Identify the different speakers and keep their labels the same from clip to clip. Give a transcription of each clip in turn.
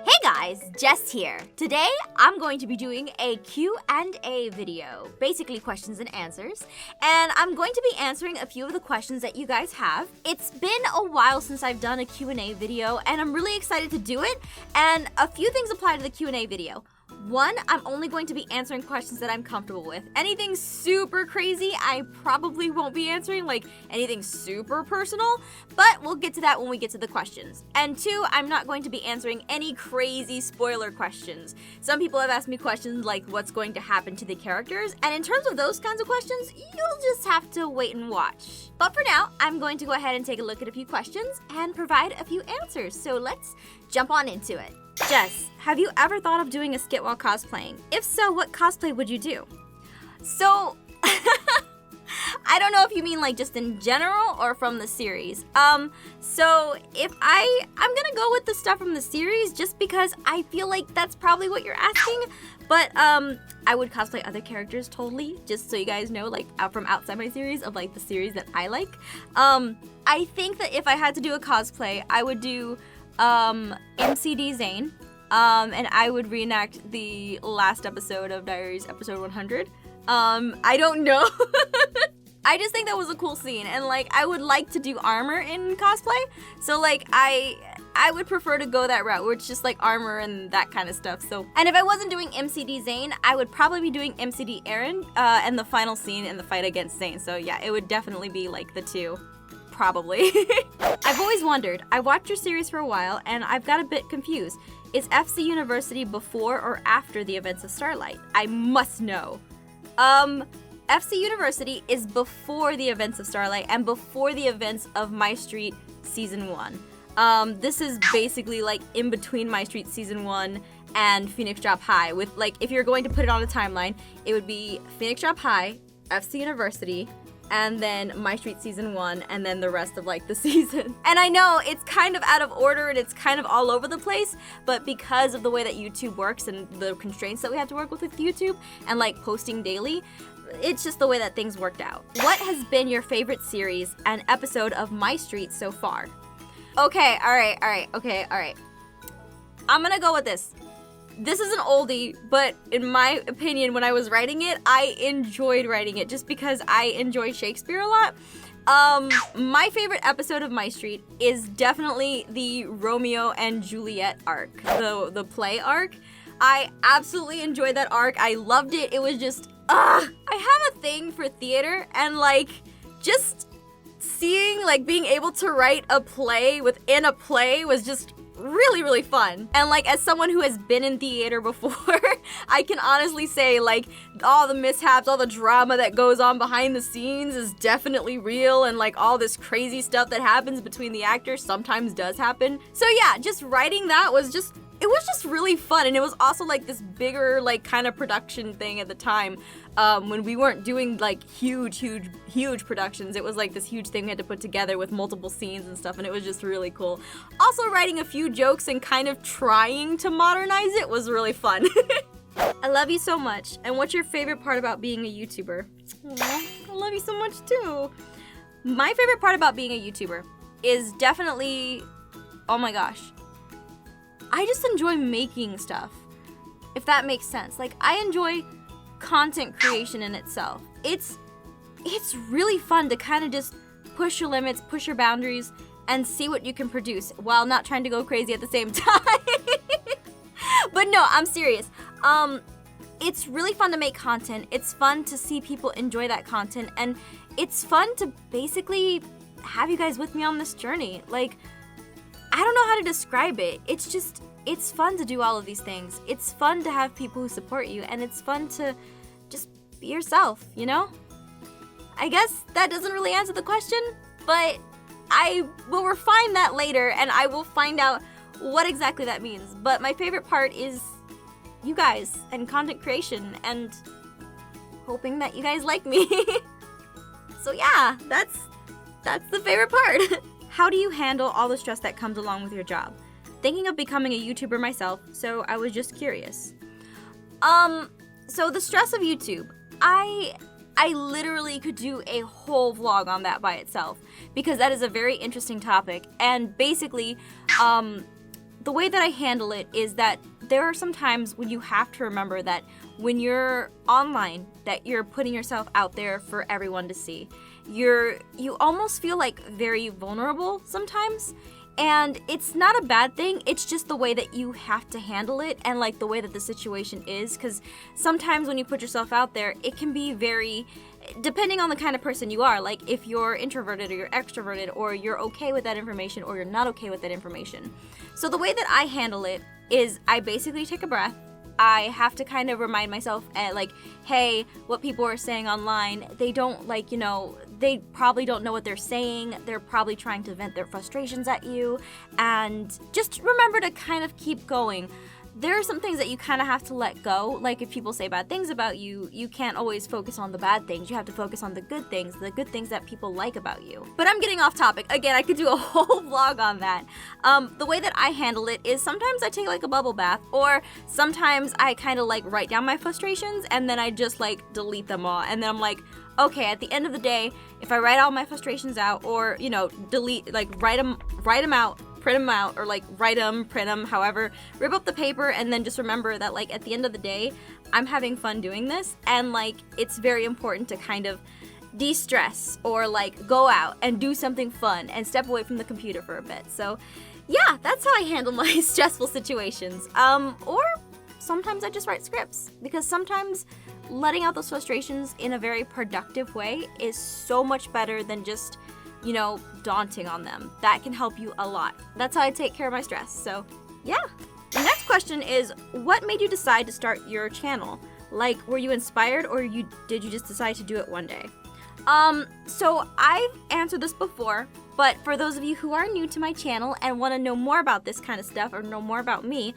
Speaker 1: Hey guys, Jess here. Today I'm going to be doing a Q&A video, basically questions and answers, and I'm going to be answering a few of the questions that you guys have. It's been a while since I've done a Q&A video, and I'm really excited to do it, and a few things apply to the Q&A video. One, I'm only going to be answering questions that I'm comfortable with. Anything super crazy, I probably won't be answering, like anything super personal, but we'll get to that when we get to the questions. And two, I'm not going to be answering any crazy spoiler questions. Some people have asked me questions like what's going to happen to the characters, and in terms of those kinds of questions, you'll just have to wait and watch. But for now, I'm going to go ahead and take a look at a few questions and provide a few answers, so let's jump on into it. Jess, have you ever thought of doing a skit while cosplaying? If so, what cosplay would you do? So, I don't know if you mean like just in general or from the series. So if I'm gonna go with the stuff from the series just because I feel like that's probably what you're asking. But I would cosplay other characters totally, just so you guys know, like from outside my series of like the series that I like. I think that if I had to do a cosplay, I would do MCD Zane, and I would reenact the last episode of Diaries, episode 100. I don't know. I just think that was a cool scene, and like I would like to do armor in cosplay, so like I would prefer to go that route where it's just like armor and that kind of stuff. So, and if I wasn't doing MCD Zane, I would probably be doing MCD Aaron, and the final scene in the fight against Zane. So yeah, it would definitely be like the two. Probably. I've always wondered, I watched your series for a while and I've got a bit confused. Is FC University before or after the events of Starlight? I must know. FC University is before the events of Starlight and before the events of My Street Season 1. This is basically like in between My Street Season 1 and Phoenix Drop High. With like, if you're going to put it on a timeline, it would be Phoenix Drop High, FC University, and then My Street Season 1, and then the rest of like the season. And I know it's kind of out of order and it's kind of all over the place, but because of the way that YouTube works and the constraints that we have to work with YouTube and like posting daily, it's just the way that things worked out. What has been your favorite series and episode of My Street so far? Okay, alright. I'm gonna go with this. This is an oldie, but in my opinion, when I was writing it, I enjoyed writing it just because I enjoy Shakespeare a lot. My favorite episode of My Street is definitely the Romeo and Juliet arc, the play arc. I absolutely enjoyed that arc. I loved it. It was just, I have a thing for theater, and like, just seeing, like, being able to write a play within a play was just really, really fun. And like, as someone who has been in theater before, I can honestly say like all the mishaps, all the drama that goes on behind the scenes is definitely real, and like all this crazy stuff that happens between the actors sometimes does happen. So yeah, just writing that was just, it was just really fun, and it was also like this bigger like kind of production thing at the time, when we weren't doing like huge productions. It was like this huge thing we had to put together with multiple scenes and stuff, and it was just really cool. Also, writing a few jokes and kind of trying to modernize it was really fun. I love you so much. And what's your favorite part about being a YouTuber? Aww, I love you so much too. My favorite part about being a YouTuber is definitely, oh my gosh, I just enjoy making stuff, if that makes sense. Like, I enjoy content creation in itself. It's really fun to kind of just push your limits, push your boundaries, and see what you can produce while not trying to go crazy at the same time. But no, I'm serious. It's really fun to make content. It's fun to see people enjoy that content, and it's fun to basically have you guys with me on this journey. Like, I don't know how to describe it. It's just, it's fun to do all of these things. It's fun to have people who support you, and it's fun to just be yourself, you know? I guess that doesn't really answer the question, but I will refine that later, and I will find out what exactly that means. But my favorite part is you guys and content creation and hoping that you guys like me. So yeah, that's the favorite part. How do you handle all the stress that comes along with your job? Thinking of becoming a YouTuber myself, so I was just curious. So the stress of YouTube, I literally could do a whole vlog on that by itself, because that is a very interesting topic. And basically, the the way that I handle it is that there are some times when you have to remember that when you're online, that you're putting yourself out there for everyone to see. You almost feel like very vulnerable sometimes. And it's not a bad thing, it's just the way that you have to handle it and like the way that the situation is, because sometimes when you put yourself out there, it can be very, depending on the kind of person you are, like if you're introverted or you're extroverted, or you're okay with that information or you're not okay with that information. So the way that I handle it is I basically take a breath. I have to kind of remind myself, like, hey, what people are saying online, they don't, like, you know, they probably don't know what they're saying. They're probably trying to vent their frustrations at you. And just remember to kind of keep going. There are some things that you kind of have to let go. Like if people say bad things about you, you can't always focus on the bad things. You have to focus on the good things that people like about you. But I'm getting off topic. Again, I could do a whole vlog on that. The way that I handle it is sometimes I take like a bubble bath, or sometimes I kind of like write down my frustrations and then I just like delete them all. And then I'm like, okay, at the end of the day, if I write all my frustrations out, or, you know, delete, like write them out, print them out, or like write them, print them, however, rip up the paper, and then just remember that like at the end of the day, I'm having fun doing this, and like it's very important to kind of de-stress or like go out and do something fun and step away from the computer for a bit. So yeah, that's how I handle my stressful situations. Or sometimes I just write scripts, because sometimes letting out those frustrations in a very productive way is so much better than just, you know, daunting on them. That can help you a lot. That's how I take care of my stress. So yeah. The next question is, what made you decide to start your channel? Like, were you inspired, or did you just decide to do it one day? So I've answered this before, but for those of you who are new to my channel and want to know more about this kind of stuff or know more about me,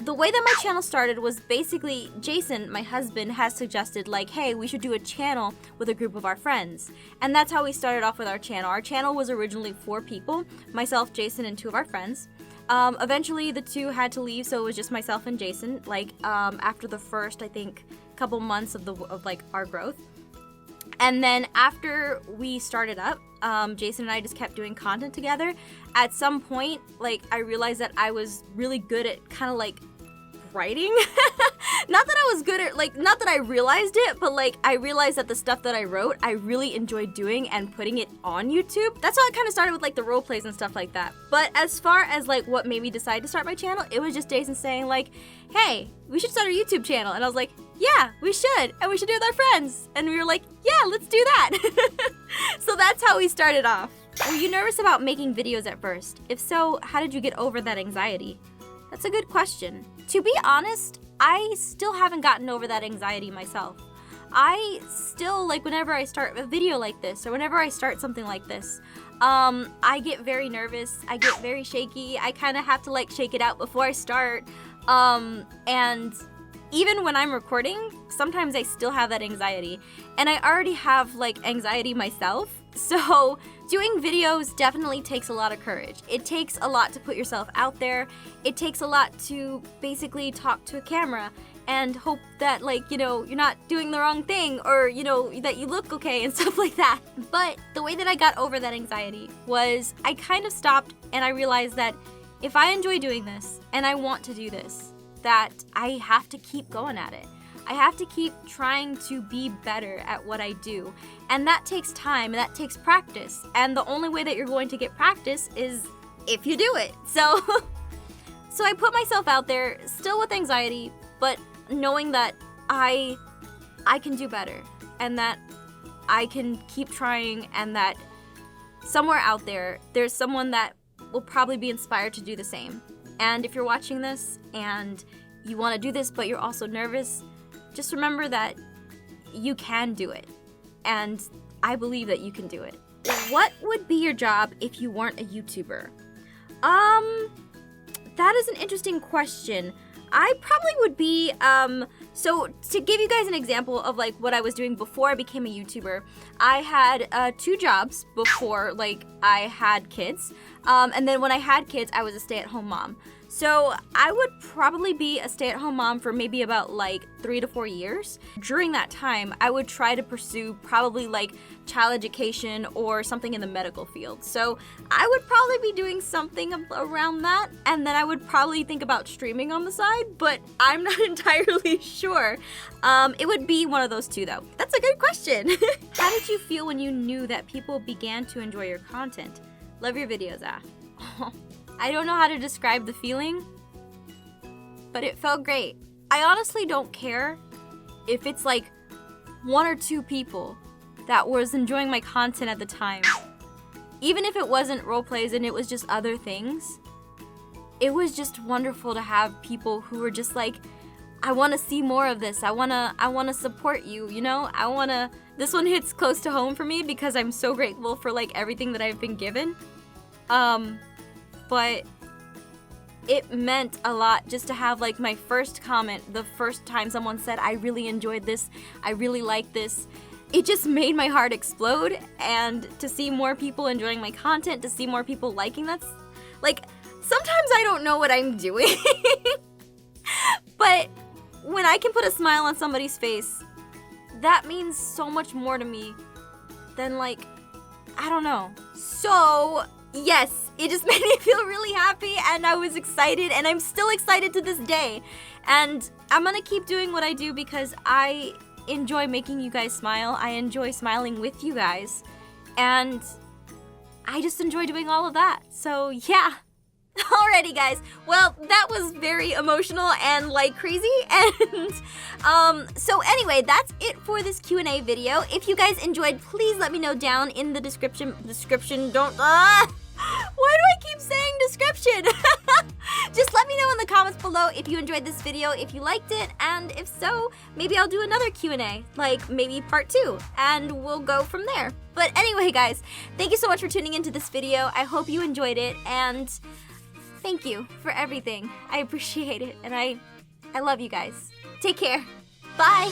Speaker 1: the way that my channel started was basically Jason, my husband, has suggested like, hey, we should do a channel with a group of our friends. And that's how we started off with our channel. Our channel was originally 4 people, myself, Jason, and 2 of our friends. Eventually the 2 had to leave, so it was just myself and Jason, like after the first, I think, couple months of like our growth. And then after we started up, Jason and I just kept doing content together. At some point, like, I realized that I was really good at kind of like writing. Not that I was good at, like, not that I realized it, but like I realized that the stuff that I wrote, I really enjoyed doing and putting it on YouTube. That's how I kind of started with like the role plays and stuff like that. But as far as like what made me decide to start my channel, it was just Jason saying like, hey, we should start a YouTube channel. And I was like, yeah, we should, and we should do it with our friends. And we were like, yeah, let's do that. So that's how we started off. Were you nervous about making videos at first? If so, how did you get over that anxiety? That's a good question. To be honest, I still haven't gotten over that anxiety myself. I still, like, whenever I start a video like this, or whenever I start something like this, I get very nervous, I get very shaky, I kind of have to like shake it out before I start, and even when I'm recording, sometimes I still have that anxiety, and I already have like anxiety myself, so doing videos definitely takes a lot of courage. It takes a lot to put yourself out there. It takes a lot to basically talk to a camera and hope that, like, you know, you're not doing the wrong thing, or, you know, that you look okay and stuff like that. But the way that I got over that anxiety was I kind of stopped and I realized that if I enjoy doing this and I want to do this, that I have to keep going at it. I have to keep trying to be better at what I do. And that takes time, and that takes practice. And the only way that you're going to get practice is if you do it. So I put myself out there, still with anxiety, but knowing that I can do better, and that I can keep trying, and that somewhere out there, there's someone that will probably be inspired to do the same. And if you're watching this and you want to do this, but you're also nervous, just remember that you can do it. And I believe that you can do it. What would be your job if you weren't a YouTuber? That is an interesting question. I probably would be, so to give you guys an example of like what I was doing before I became a YouTuber, I had 2 jobs before like I had kids. And then when I had kids, I was a stay-at-home mom. So I would probably be a stay-at-home mom for maybe about like 3 to 4 years. During that time, I would try to pursue probably like child education or something in the medical field. So I would probably be doing something around that, and then I would probably think about streaming on the side, but I'm not entirely sure. It would be one of those two though. That's a good question. How did you feel when you knew that people began to enjoy your content? Love your videos, I don't know how to describe the feeling, but it felt great. I honestly don't care if it's like 1 or 2 people that was enjoying my content at the time. Even if it wasn't roleplays and it was just other things, it was just wonderful to have people who were just like, I want to see more of this. I want to support you, you know? This one hits close to home for me because I'm so grateful for like everything that I've been given. But it meant a lot just to have like my first comment, the first time someone said, I really enjoyed this, I really like this. It just made my heart explode, and to see more people enjoying my content, to see more people liking that, like, sometimes I don't know what I'm doing, but when I can put a smile on somebody's face, that means so much more to me than like, I don't know. So yes, it just made me feel really happy, and I was excited, and I'm still excited to this day. And I'm gonna keep doing what I do because I enjoy making you guys smile. I enjoy smiling with you guys, and I just enjoy doing all of that. So yeah. Alrighty guys, well that was very emotional and like crazy, and so anyway, that's it for this Q&A video. If you guys enjoyed, please let me know down in the description, why do I keep saying description? Just let me know in the comments below if you enjoyed this video, if you liked it, and if so, maybe I'll do another Q&A, like maybe part 2, and we'll go from there. But anyway guys, thank you so much for tuning into this video. I hope you enjoyed it, and thank you for everything. I appreciate it, and I love you guys. Take care. Bye.